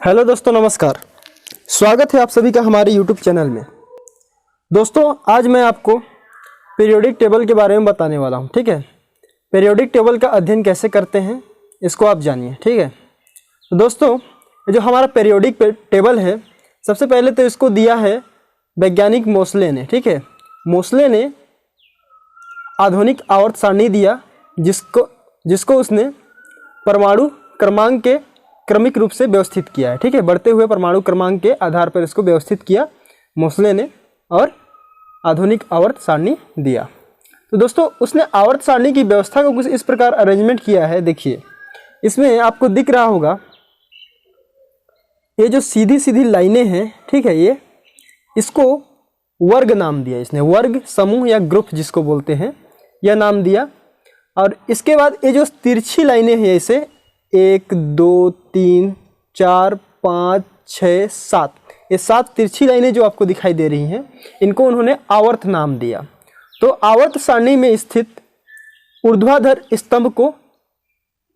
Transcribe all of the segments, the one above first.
Hello दोस्तों, नमस्कार। स्वागत है आप सभी का हमारे यूट्यूब चैनल में। दोस्तों, आज मैं आपको पीरियोडिक टेबल के बारे में बताने वाला हूं। ठीक है, पीरियोडिक टेबल का अध्ययन कैसे करते हैं इसको आप जानिए। ठीक है, तो दोस्तों जो हमारा पीरियोडिक टेबल है, सबसे पहले तो इसको दिया है वैज्ञानिक मोसले ने। ठीक है, मोसले ने आधुनिक आवर्त सारणी दिया, जिसको उसने परमाणु क्रमांक के क्रमिक रूप से व्यवस्थित किया है। ठीक है, बढ़ते हुए परमाणु क्रमांक के आधार पर इसको व्यवस्थित किया मोसले ने और आधुनिक आवर्त सारणी दिया। तो दोस्तों, उसने आवर्त सारणी की व्यवस्था को कुछ इस प्रकार अरेंजमेंट किया है। देखिए, इसमें आपको दिख रहा होगा ये जो सीधी सीधी लाइनें हैं, ठीक है, ये इसको वर्ग नाम दिया इसने, वर्ग, समूह या ग्रुप जिसको बोलते हैं, यह नाम दिया। और इसके बाद ये जो तिरछी लाइनें हैं, इसे 1 2 3 4 5 6 7, ये 7 तिरछी लाइनें जो आपको दिखाई दे रही हैं, इनको उन्होंने आवर्त नाम दिया। तो आवर्त सारणी में स्थित ऊर्ध्वाधर स्तंभ को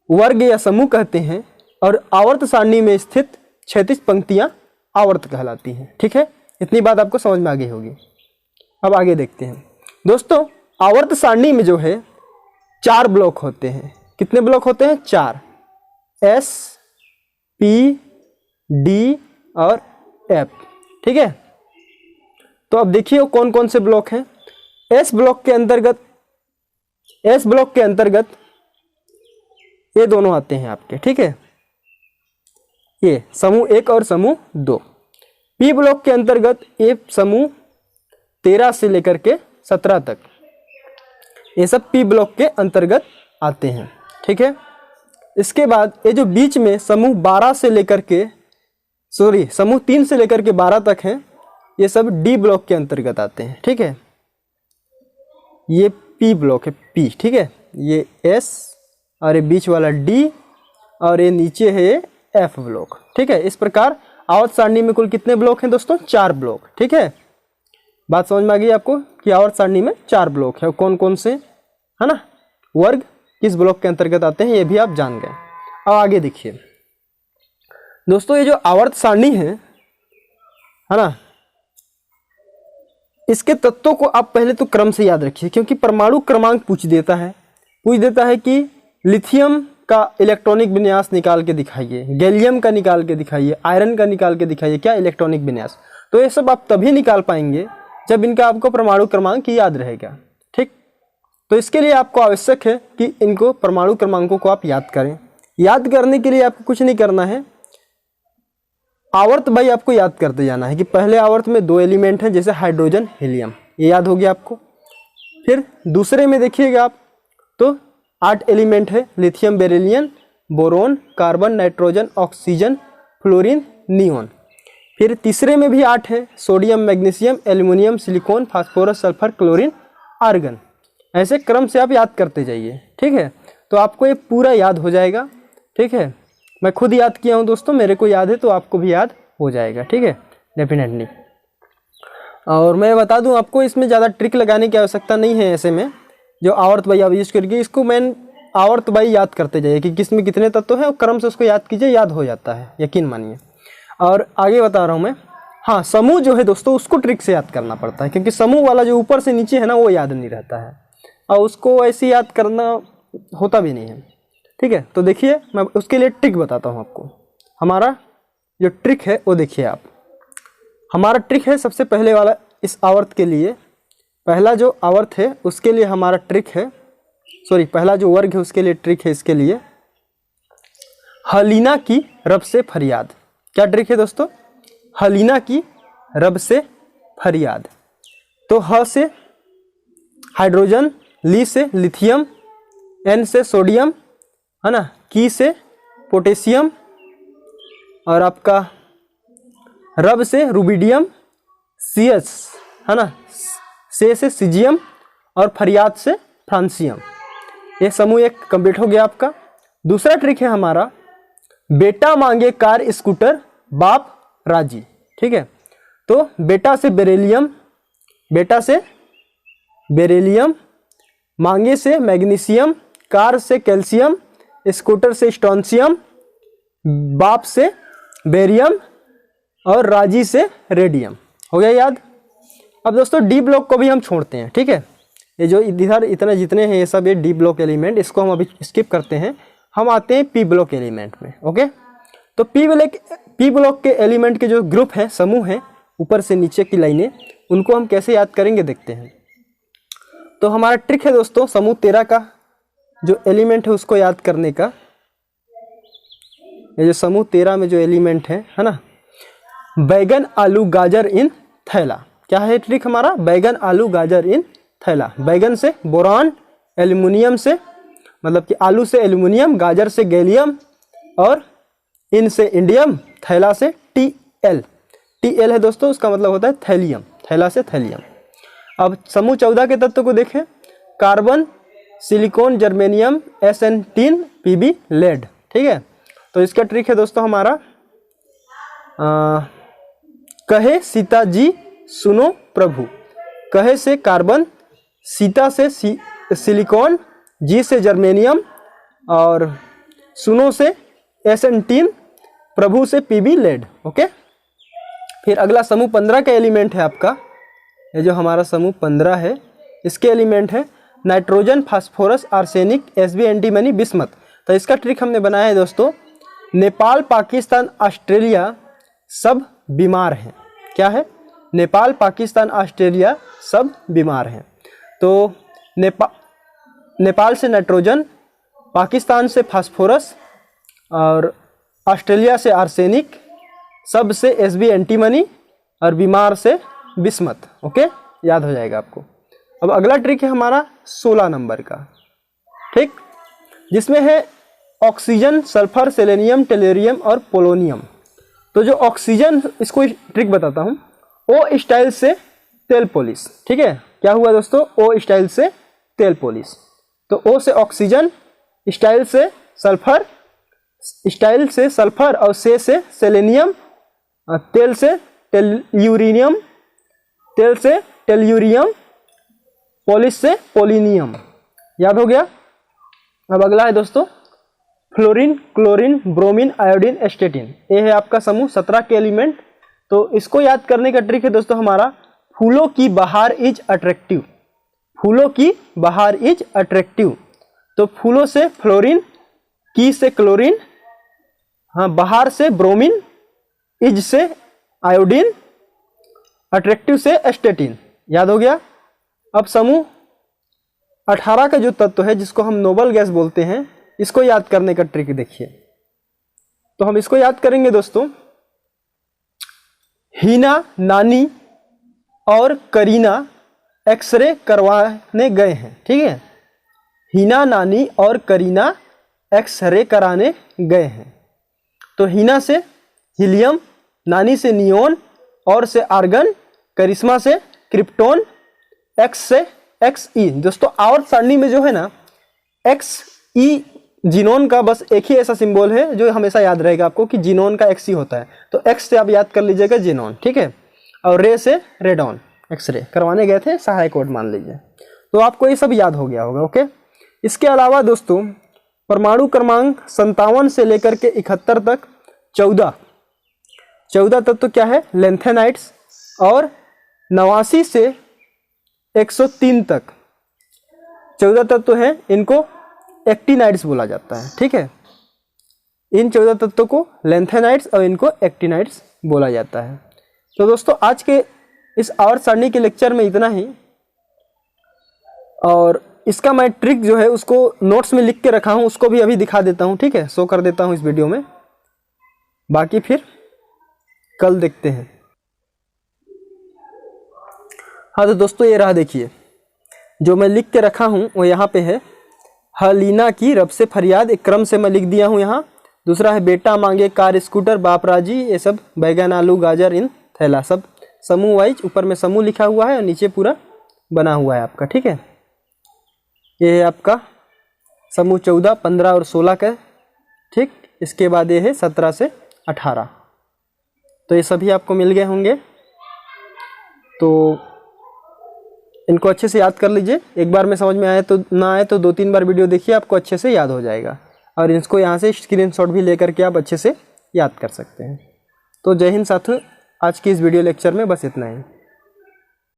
वर्ग या समूह कहते हैं और आवर्त सारणी में स्थित क्षैतिज पंक्तियां आवर्त कहलाती हैं। ठीक है, इतनी बात आपको समझ में आ गई होगी। अब आगे देखते हैं। दोस्तों, आवर्त सारणी में जो है 4 ब्लॉक होते हैं। कितने ब्लॉक होते हैं? 4, S, P, D और F। ठीक है, तो अब देखिए वो कौन कौन से ब्लॉक हैं। S ब्लॉक के अंतर्गत ये दोनों आते हैं आपके। ठीक है, ये समूह 1 और समूह 2। P ब्लॉक के अंतर्गत ये समूह 13 से लेकर के 17 तक, ये सब P ब्लॉक के अंतर्गत आते हैं। ठीक है, इसके बाद ये जो बीच में समूह 3 से लेकर के 12 तक हैं, ये सब D ब्लॉक के अंतर्गत आते हैं। ठीक है, ये P ब्लॉक है, P। ठीक है, ये S और ये बीच वाला D और ये नीचे है F ब्लॉक। ठीक है, इस प्रकार आवर्त सारणी में कुल कितने ब्लॉक हैं दोस्तों? 4 ब्लॉक। ठीक है, बात समझ में आ गई आपको कि आवर्त सारणी में 4 ब्लॉक है, कौन कौन से, है ना। वर्ग किस ब्लॉक के अंतर्गत आते हैं ये भी आप जान गए। अब आगे देखिए दोस्तों, ये जो आवर्त सारणी है ना, इसके तत्वों को आप पहले तो क्रम से याद रखिए, क्योंकि परमाणु क्रमांक पूछ देता है कि लिथियम का इलेक्ट्रॉनिक विन्यास निकाल के दिखाइए, गैलियम का निकाल के दिखाइए, आयरन का निकाल के दिखाइए, क्या इलेक्ट्रॉनिक विन्यास। तो ये सब आप तभी निकाल पाएंगे जब इनका आपको परमाणु क्रमांक याद रहेगा। ठीक, तो इसके लिए आपको आवश्यक है कि इनको परमाणु क्रमांकों को आप याद करें। याद करने के लिए आपको कुछ नहीं करना है, आवर्त भाई आपको याद करते जाना है कि पहले आवर्त में 2 एलिमेंट हैं, जैसे हाइड्रोजन, हीलियम, ये याद हो गया आपको। फिर दूसरे में देखिएगा आप तो 8 एलिमेंट है, lithium, beryllium, boron, carbon, nitrogen, oxygen, fluorine, neon. फिर तीसरे में भी 8 है, sodium, magnesium, aluminium, silicon, phosphorus, sulphur, chlorine, argon. ऐसे क्रम से आप याद करते जाइए। ठीक है, तो आपको ये पूरा याद हो जाएगा। ठीक है, मैं खुद याद किया हूँ दोस्तों, मेरे को याद है तो आपको भी याद हो जाएगा। ठीक है, डेफिनेटली। और मैं बता दूं आपको, इसमें ज़्यादा ट्रिक लगाने की आवश्यकता नहीं है। ऐसे में जो आवर्त बाई आप यूज करके इसको मेन आवर्त बाई याद करते जाइए कि किस में कितने तत्व हैं, और क्रम से उसको याद कीजिए, याद हो जाता है, यकीन मानिए। और आगे बता रहा हूँ मैं। हाँ, समूह जो है दोस्तों, उसको ट्रिक से याद करना पड़ता है, क्योंकि समूह वाला जो ऊपर से नीचे है ना, वो याद नहीं रहता है और उसको ऐसे याद करना होता भी नहीं है। ठीक है, तो देखिए मैं उसके लिए ट्रिक बताता हूँ आपको। हमारा जो ट्रिक है वो देखिए आप। हमारा ट्रिक है सबसे पहले वाला, इस आवर्त के लिए पहला जो आवर्त है उसके लिए हमारा ट्रिक है, पहला जो वर्ग है उसके लिए ट्रिक है, इसके लिए हलीना की रब से फरियाद। क्या ट्रिक है दोस्तों? हलीना की रब से फरियाद। तो ह से हाइड्रोजन, ली से लिथियम, एन से सोडियम, है ना, की से पोटेशियम, और आपका रब से रुबिडियम, सी एच, है ना, से सीजियम, और फरियाद से फ्रांसियम। ये समूह एक कंप्लीट हो गया आपका। दूसरा ट्रिक है हमारा, बेटा मांगे कार स्कूटर बाप राजी। ठीक है, तो बेटा से बेरिलियम, मांगे से मैग्नीशियम, कार से कैल्शियम, स्कूटर से स्ट्रोंशियम, बाप से बेरियम और राजी से रेडियम। हो गया याद। अब दोस्तों डी ब्लॉक को भी हम छोड़ते हैं, ठीक है। ये जो इधर इतने जितने हैं ये सब ये डी ब्लॉक एलिमेंट, इसको हम अभी स्किप करते हैं। हम आते हैं पी ब्लॉक एलिमेंट में। ओके, तो पी ब्लॉक के एलिमेंट के जो ग्रुप हैं, समूह हैं, ऊपर से नीचे की लाइनें, उनको हम कैसे याद करेंगे देखते हैं। तो हमारा ट्रिक है दोस्तों, समूह 13 का जो एलिमेंट है उसको याद करने का। ये जो समूह 13 में जो एलिमेंट है ना, बैगन आलू गाजर इन थैला। क्या है ट्रिक हमारा? बैगन आलू गाजर इन थैला। बैगन से बोरान, एल्युमिनियम से मतलब कि आलू से एल्युमिनियम, गाजर से गैलियम और इन से इंडियम, थैला से Tl। Tl है दोस्तों, उसका मतलब होता है थैलियम, थैला से थैलियम। अब समूह 14 के तत्व को देखें। Carbon, silicon, germanium, SN3, Pb, lead. ठीक है, तो इसका ट्रिक है दोस्तों हमारा कहे सीता जी सुनो प्रभु। कहे से कार्बन, सीता से सिलिकॉन, जी से जर्मेनियम और सुनो से SN3, प्रभु से Pb, लेड। ओके, फिर अगला समूह 15 का एलिमेंट है आपका। ये जो हमारा समूह 15 है इसके एलिमेंट है nitrogen, phosphorus, arsenic, Sb, antimony, bismuth. तो इसका ट्रिक हमने बनाया है दोस्तों। नेपाल, पाकिस्तान, ऑस्ट्रेलिया सब बीमार हैं। क्या है? नेपाल, पाकिस्तान, ऑस्ट्रेलिया सब बीमार हैं। तो नेपाल से नाइट्रोजन, पाकिस्तान से फास्फोरस और ऑस्ट्रेलिया से आर्सेनिक, सब से Sb, एंटीमनी और बीमार से बिस्मथ। ओके, याद हो जाएगा आपको। अब अगला ट्रिक है हमारा 16 नंबर का, ठीक, जिसमें है ऑक्सीजन, सल्फर, सेलेनियम, टेलेरियम और पोलोनियम। तो जो ऑक्सीजन, इसको ट्रिक बताता हूँ। O स्टाइल से तेल पॉलिश। ठीक है, क्या हुआ दोस्तों? O स्टाइल से तेल पॉलिश। तो O से ऑक्सीजन, स्टाइल से सल्फर, स्टाइल से सल्फर और से सेलेनियम, तेल से टेल्यूरिनियम, तेल से टेल्यूरियम, पॉलिश से पोलिनियम। याद हो गया। अब अगला है दोस्तों फ्लोरीन, क्लोरीन, ब्रोमीन, आयोडीन, एस्टेटिन। ये है आपका समूह 17 के एलिमेंट। तो इसको याद करने का ट्रिक है दोस्तों हमारा फूलों की बहार इज अट्रैक्टिव। फूलों की बहार इज अट्रैक्टिव। तो फूलों से फ्लोरीन, की से क्लोरीन, हाँ, बहार से ब्रोमीन, इज से आयोडीन, अट्रैक्टिव से एस्टेटिन। याद हो गया। अब समूह 18 का जो तत्व है जिसको हम नोबल गैस बोलते हैं, इसको याद करने का ट्रिक देखिए। तो हम इसको याद करेंगे दोस्तों। हीना, नानी और करीना एक्सरे करवाने गए हैं। ठीक है, हीना, नानी और करीना एक्सरे कराने गए हैं। तो हीना से हीलियम, नानी से नियोन, और से आर्गन, करिश्मा से क्रिप्टोन, एक्स से XE। दोस्तों आवर्त सारणी में जो है ना XE जीनोन का बस एक ही ऐसा सिंबल है जो हमेशा याद रहेगा आपको कि जीनोन का XE होता है। तो X से आप याद कर लीजिएगा जीनोन। ठीक है, और रे से रेडॉन, एक्सरे करवाने गए थे, सहायक वर्ड मान लीजिए। तो आपको ये सब याद हो गया होगा। ओके, इसके अलावा दोस्तों परमाणु क्रमांक 57 से लेकर के 71 तक 14 तत्व क्या है? लेंथेनाइट्स। और 89 से 103 तक 14 तत्व है, इनको एक्टिनाइट्स बोला जाता है। ठीक है, इन 14 तत्वों को लेंथेनाइट्स और इनको एक्टिनाइट्स बोला जाता है। तो दोस्तों आज के इस आवर्त सारणी के लेक्चर में इतना ही। और इसका मैं ट्रिक जो है उसको नोट्स में लिख के रखा हूँ, उसको भी अभी दिखा देता हूँ। ठीक है, शो कर देता हूँ इस वीडियो में, बाकी फिर कल देखते हैं। हाँ तो दोस्तों ये रहा, देखिए जो मैं लिख के रखा हूँ वो यहाँ पे है। हलीना की रब से फरियाद, एक क्रम से मैं लिख दिया हूँ यहाँ। दूसरा है बेटा मांगे कार स्कूटर, बाप राजी, ये सब बैगन आलू गाजर इन थैला, सब समूह वाइज। ऊपर में समूह लिखा हुआ है और नीचे पूरा बना हुआ है आपका। ठीक है, ये है आपका समूह 14, 15 और 16 का। ठीक, इसके बाद ये है 17 से 18। तो ये सभी आपको मिल गए होंगे। तो इनको अच्छे से याद कर लीजिए। एक बार में समझ में आए तो ना आए तो 2-3 बार वीडियो देखिए, आपको अच्छे से याद हो जाएगा। और इसको यहाँ से स्क्रीनशॉट भी लेकर के आप अच्छे से याद कर सकते हैं। तो जय हिंद साथियों, आज की इस वीडियो लेक्चर में बस इतना ही।